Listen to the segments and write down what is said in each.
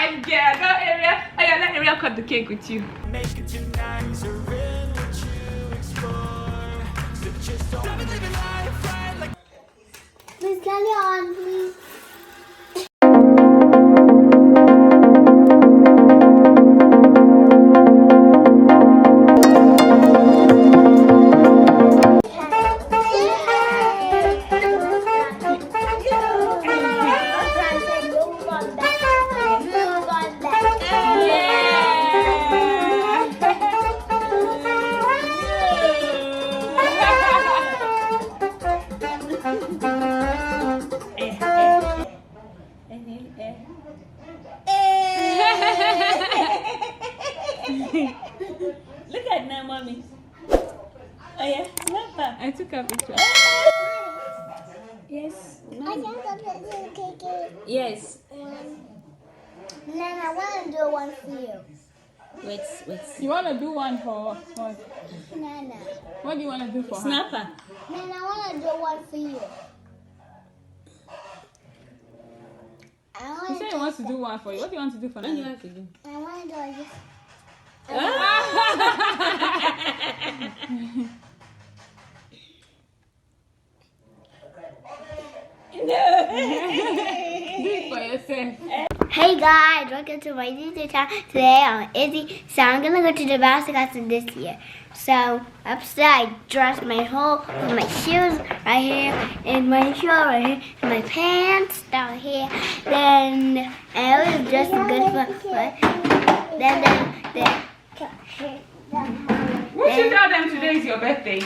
Bad girl. Go Ariel. Oh yeah, let Ariel cut the cake with you. Make it tonight, surrender what you explore. So just don't live your life right like. Please carry on, please. Look at now, mommy. Oh yeah, Papa. I took a picture. Yes. I can't open the cake. Yes. Then I want to do one for you. Wait. You want to do one for what? Nana. What do you want to do for her? Snapper. Then I want to do one for you. He said he wants to do one for you. What do you want to do for What do you Nana? want to do? I want to do like this. Do it for yourself. Hey guys, welcome to my YouTube channel. Today I'm Izzy. So I'm gonna go to the Basket Castle this year. So upstairs I dressed my shoes right here, and my shirt right here, and my pants down here. Then I was just good for then What should tell them today is your birthday?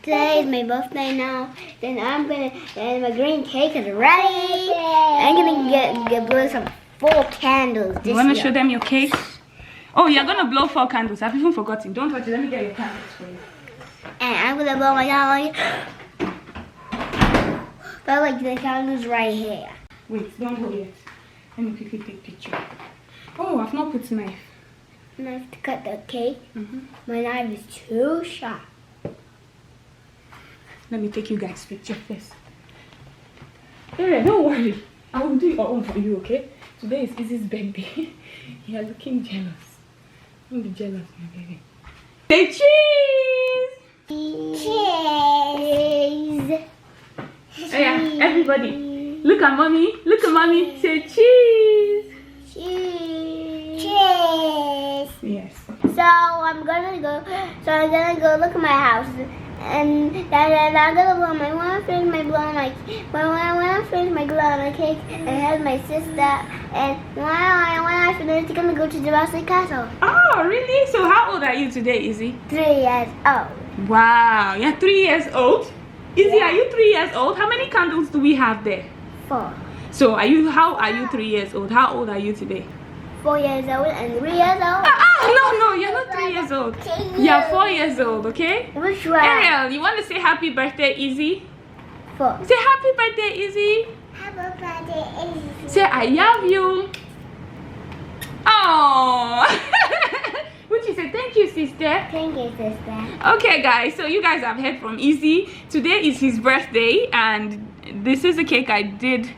today is my birthday now. Then my green cake is ready. I'm gonna blow some 4 candles this You want to year. show them your cake? Oh, you're gonna blow 4 candles. I've even forgotten. Don't touch it. Let me get your candles for you. And I'm gonna blow my candles. But like the candles right here. Wait, don't hold it. Let me quickly take a picture. Oh, I've not put knife. Knife to cut the cake. My knife is too sharp. Let me take you guys' picture first. Hey, don't worry. I will do your own for you, okay? Today is Izzy's birthday. You're looking jealous. Don't be jealous, my baby. Say cheese! Cheese. Oh yeah, everybody. Look at mommy. Look at mommy. Say cheese. Cheese. Cheese. Yes. So I'm gonna go look at my house, and then I'm gonna blow my when I finish my blow my cake and have my sister, and when I finish, I'm gonna go to the Basket Castle. Oh, really? So how old are you today, Izzy? 3 years old. Wow, you're 3 years old. Izzy, are you 3 years old? How many candles do we have there? 4. So how are you 3 years old? How old are you today? 4 years old and 3 years old. No, you're not 3 years old. You're 4 years old, okay? Which one? Ariel, you want to say happy birthday, Izzy? 4. Say happy birthday, Izzy. Happy birthday, Izzy. Say I love you. Oh. Would you say thank you, sister? Thank you, sister. Okay, guys, so you guys have heard from Izzy. Today is his birthday, and this is a cake I did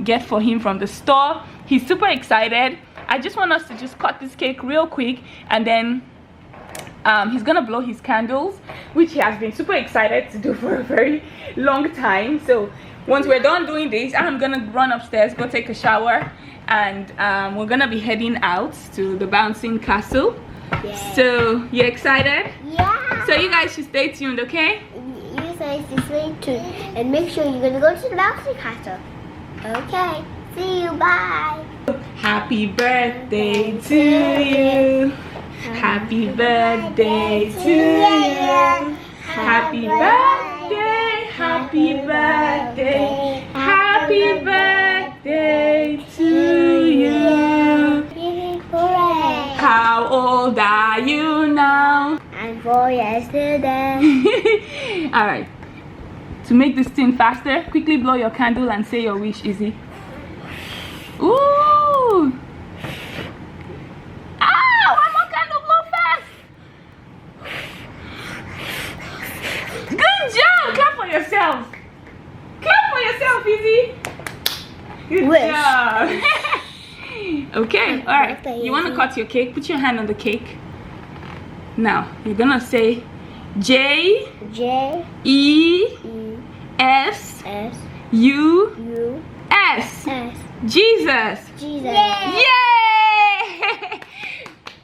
get for him from the store. He's super excited. I just want us to just cut this cake real quick, and then he's gonna blow his candles, which he has been super excited to do for a very long time. So once we're done doing this, I'm gonna run upstairs, go take a shower, and we're gonna be heading out to the bouncing castle. Yeah. So you excited? Yeah. So you guys should stay tuned, okay? You guys to stay tuned and make sure you're gonna go to the Basket Castle. Okay. See you. Bye. Happy birthday to you. Happy birthday to you. Happy birthday. Happy birthday. Happy birthday to you. Hooray. How old are you now? I'm 4 years today. All right. To make this thing faster, quickly blow your candle and say your wish, Izzy. Ooh! Ah! One more candle, blow fast! Good job! Clap for yourself! Clap for yourself, Izzy! Good Wish. job! Okay, all right. You want to cut your cake? Put your hand on the cake. Now you're gonna say J E S U S. Jesus. Yay!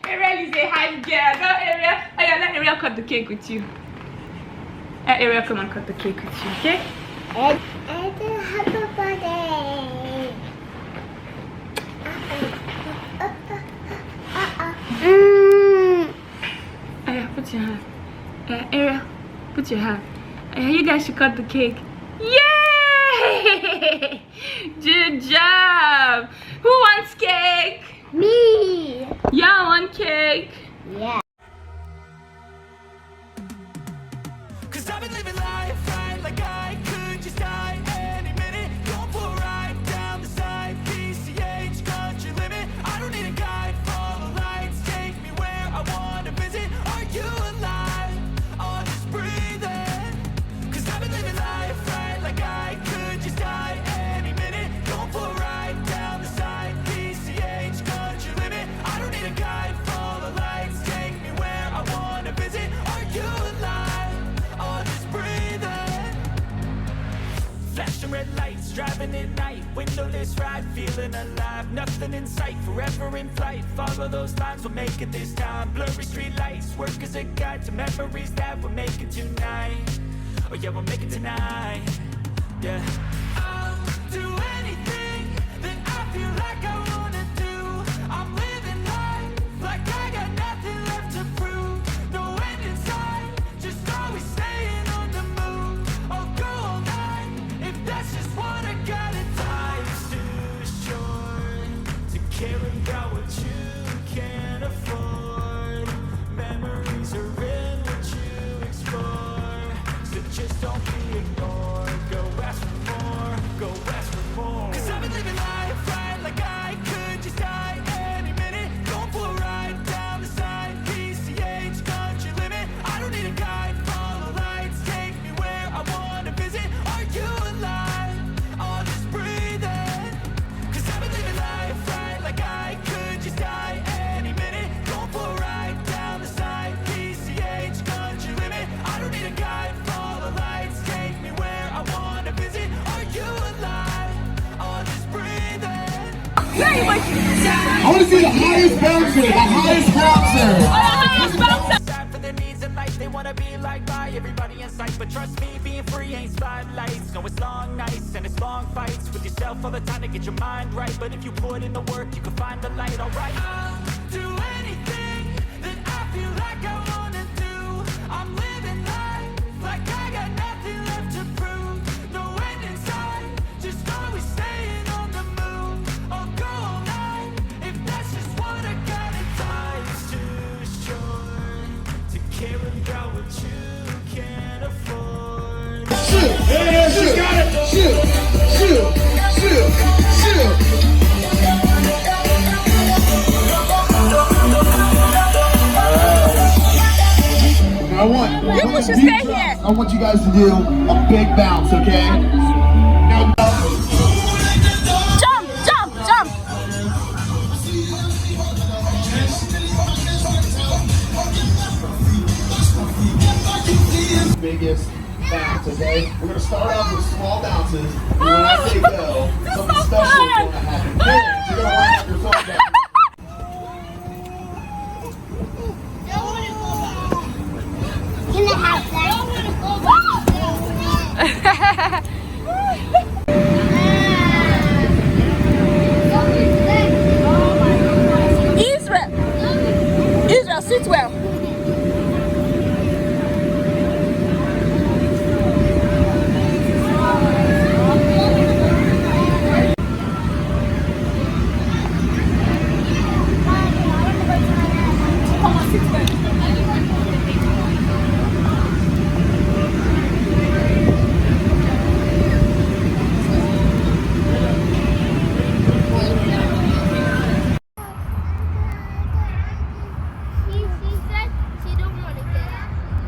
Ariel is a hype girl. Go Ariel. Oh yeah, let Ariel cut the cake with you. Ariel, come and cut the cake with you, okay? Happy birthday. Ariel, put your hand. Ariel, put your hand. You guys should cut the cake. Yay! Good job. Who wants cake? Me. Y'all want cake? Yeah. Cause I've been living life right like I could just die any minute. Going for a ride down the side, PCH, country limit. I don't need a guide, follow lights, take me where I wanna visit. Are you alive? Or just breathing? Cause I've been living life right like I could just die any minute. Going for a ride down the side, PCH, country limit. I don't need a guide, follow lights, take me where I wanna visit. Are you alive? Or just breathing? Flashing red lights, driving at night, windowless ride, feeling alive. Nothing in sight, forever in flight. Follow those lines, we'll make it this time. Blurry street lights, work as a guide to memories that we're making tonight. Oh yeah, we'll make it tonight. Yeah. I'll do anything that I feel like I wanna do. I'm living life like I got nothing left to prove. No end in sight, just always staying on the move. I'll go all night if that's just what I got. Life's too short to care about what you can't afford. Memories are in what you explore, so just don't be ignored. Go ask for more, go ask for more. Cause I've been living life right like I could just die any minute. Going for a ride down the side, PCH, country limit. I don't need a guide, follow lights, take me where I wanna visit. Are you alive? Or just breathing? Cause I've been living life right like I could just die any minute. Going for a ride down the side, PCH, country limit. I don't need a guide, follow lights, take me where I wanna visit. Are you alive? Or just breathing? I want to see the highest bouncer, the highest bouncer. Sad for their needs in life, they wanna be liked by everybody in sight. But trust me, being free ain't spotlights. No, it's long nights and it's long fights with yourself all the time to get your mind right. But if you put in the work, you can find the light, alright. I'll do anything that I feel like I wanna do. I'm living life like I got nothing left to prove. No end in sight, just always staying on the move. I'll go all night if that's just what I got. Life's too short to care about what you can't afford. Shoot, shoot, shoot, shoot, shoot, shoot. Now I want you guys to do a big bounce, okay? Now, Jump, jump, jump. biggest bounce, okay? We're gonna start off with small bounces. And when I say go, something special is gonna happen. Parents, you're gonna want to have your phone back. Can I have that? Israel, sit well.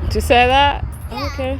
Did you say that? Yeah. Okay.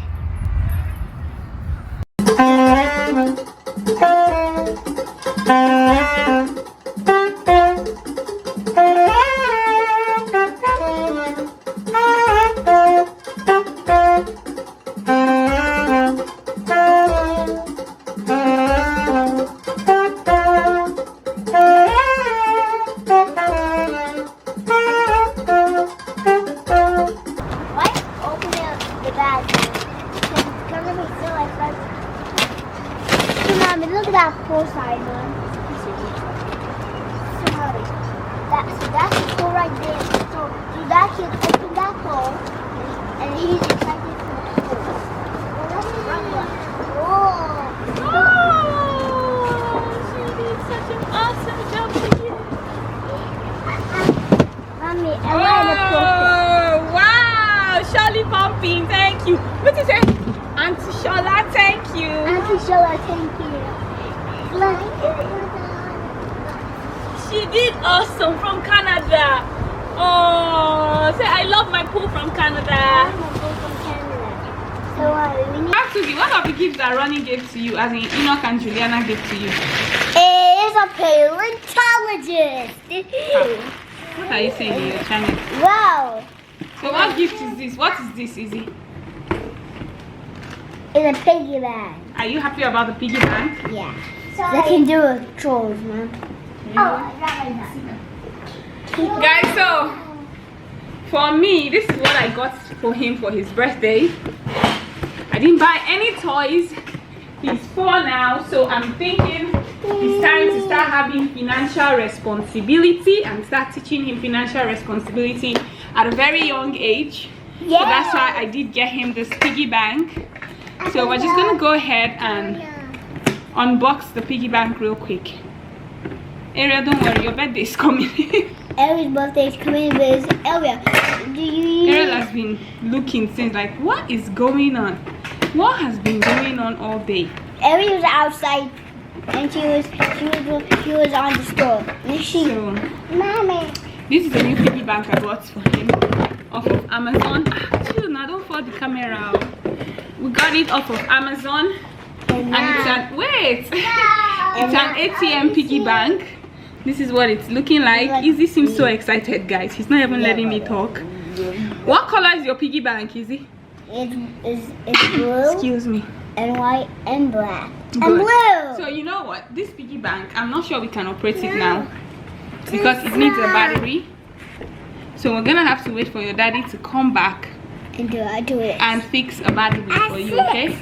outside one. Sorry. That's the hole right there. So that kid opened that hole, and he's excited for the hole. Well, that's the wrong one. Whoa. Oh, she did such an awesome job today. Mommy, I want to post Oh, wow, Shirley pumping, thank you. What is it? Auntie Shola, thank you. it. Auntie Shola, thank you. Look, She did awesome from Canada. Oh, say I love my pool from Canada. I'm a boy from Canada. So we need. Actually, what are the gifts that Ronnie gave to you, as in Enoch and Juliana gave to you? It is a paleontologist. What are you saying in your channel? Wow. So what gift is this? What is this, Izzy? It's a piggy bank. Are you happy about the piggy bank? Yeah. They can do it trolls, man. Oh, I got that. Guys, so for me, this is what I got for him for his birthday. I didn't buy any toys. He's 4 now, so I'm thinking it's time to start having financial responsibility and start teaching him financial responsibility at a very young age. Yeah. So that's why I did get him this piggy bank. So we're just gonna go ahead and unbox the piggy bank real quick. Ariel, don't worry, your birthday is coming. Ariel's birthday is coming, but it's Ariel. Do you? Ariel has been looking since, like, what is going on? What has been going on all day? Ariel was outside, and she was on the store. And she, So Mommy. this is a new piggy bank I bought for him off of Amazon. Chill now, don't fall the camera out. We got it off of Amazon, and it's an it's an ATM piggy bank. This is what it's looking like. Izzy seems so excited, guys. He's not even letting me talk. What color is your piggy bank, Izzy? It's blue Excuse me. and white and black and Good. blue. So you know what? This piggy bank, I'm not sure we can operate it now because it needs a battery. So we're gonna have to wait for your daddy to come back And do it. and fix a battery for you, okay?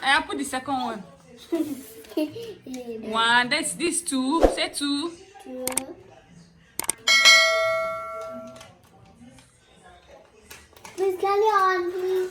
I put the second one. One, that's this two. Say two. Please carry on, please.